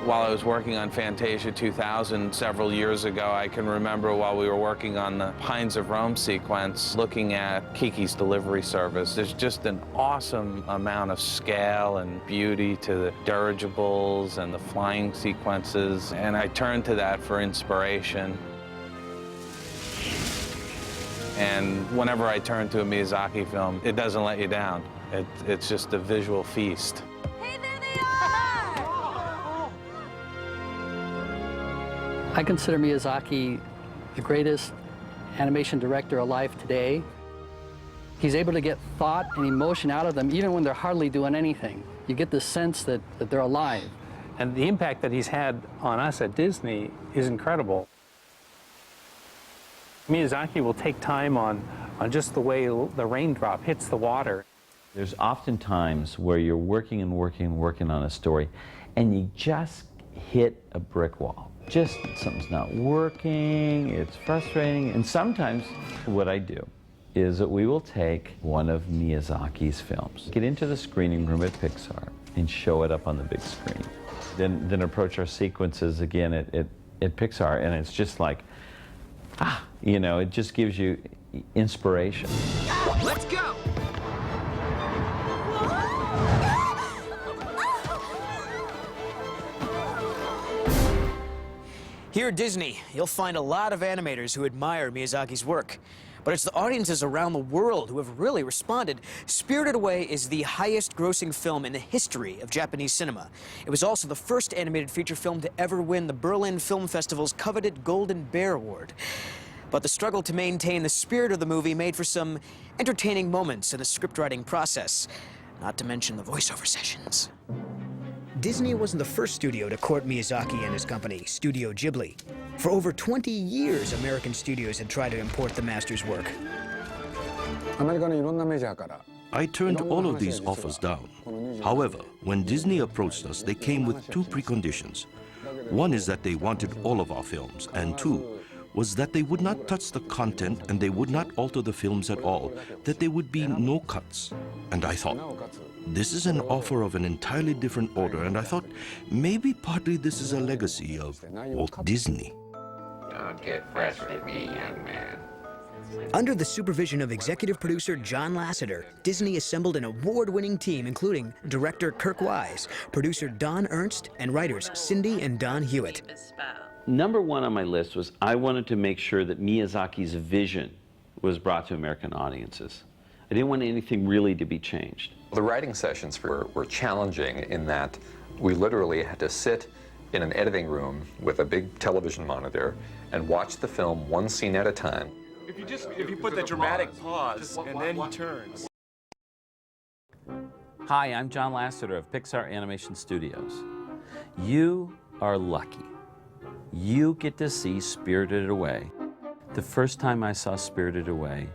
While I was working on Fantasia 2000 several years ago, I can remember while we were working on the Pines of Rome sequence, looking at Kiki's delivery service. There's just an awesome amount of scale and beauty to the dirigibles and the flying sequences, and I turned to that for inspiration. And whenever I turn to a Miyazaki film, it doesn't let you down. It's just a visual feast. Hey, there they are! I consider Miyazaki the greatest animation director alive today. He's able to get thought and emotion out of them even when they're hardly doing anything. You get the sense that they're alive. And the impact that he's had on us at Disney is incredible. Miyazaki will take time on just the way the raindrop hits the water. There's often times where you're working and working and working on a story, and you just hit a brick wall. Just something's not working, it's frustrating, and sometimes what I do is that we will take one of Miyazaki's films, get into the screening room at Pixar, and show it up on the big screen. Then approach our sequences again at Pixar, and it's just like, you know, it just gives you inspiration. Let's go! Here at Disney, you'll find a lot of animators who admire Miyazaki's work. But it's the audiences around the world who have really responded. Spirited Away is the highest-grossing film in the history of Japanese cinema. It was also the first animated feature film to ever win the Berlin Film Festival's coveted Golden Bear Award. But the struggle to maintain the spirit of the movie made for some entertaining moments in the scriptwriting process, not to mention the voiceover sessions. Disney wasn't the first studio to court Miyazaki and his company, Studio Ghibli. For over 20 years, American studios had tried to import the master's work. I turned all of these offers down. However, when Disney approached us, they came with two preconditions. One is that they wanted all of our films, and two was that they would not touch the content and they would not alter the films at all, that there would be no cuts. And I thought, this is an offer of an entirely different order, and I thought maybe partly this is a legacy of Walt Disney. Don't get fresh with me, young man. Under the supervision of executive producer John Lasseter, Disney assembled an award-winning team including director Kirk Wise, producer Don Ernst, and writers Cindy and Don Hewitt. Number one on my list was I wanted to make sure that Miyazaki's vision was brought to American audiences. I didn't want anything really to be changed. The writing sessions were challenging in that we literally had to sit in an editing room with a big television monitor and watch the film one scene at a time. If you put the dramatic pause and then he turns. Hi, I'm John Lasseter of Pixar Animation Studios. You are lucky. You get to see Spirited Away. The first time I saw Spirited Away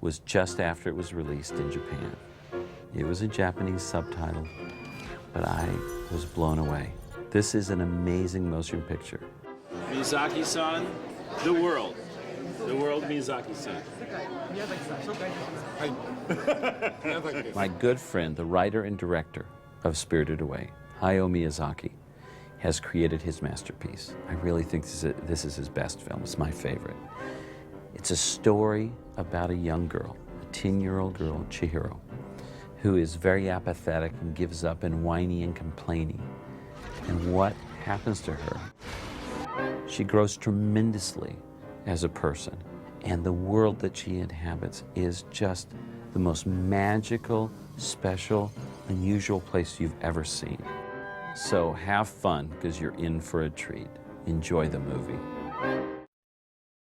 was just after it was released in Japan. It was a Japanese subtitle, but I was blown away. This is an amazing motion picture. Miyazaki-san, the world. The world Miyazaki-san. My good friend, the writer and director of Spirited Away, Hayao Miyazaki, has created his masterpiece. I really think this is his best film. It's my favorite. It's a story about a young girl, a 10-year-old girl, Chihiro, who is very apathetic and gives up and whiny and complaining. And what happens to her? She grows tremendously as a person, and the world that she inhabits is just the most magical, special, unusual place you've ever seen. So have fun, because you're in for a treat. Enjoy the movie.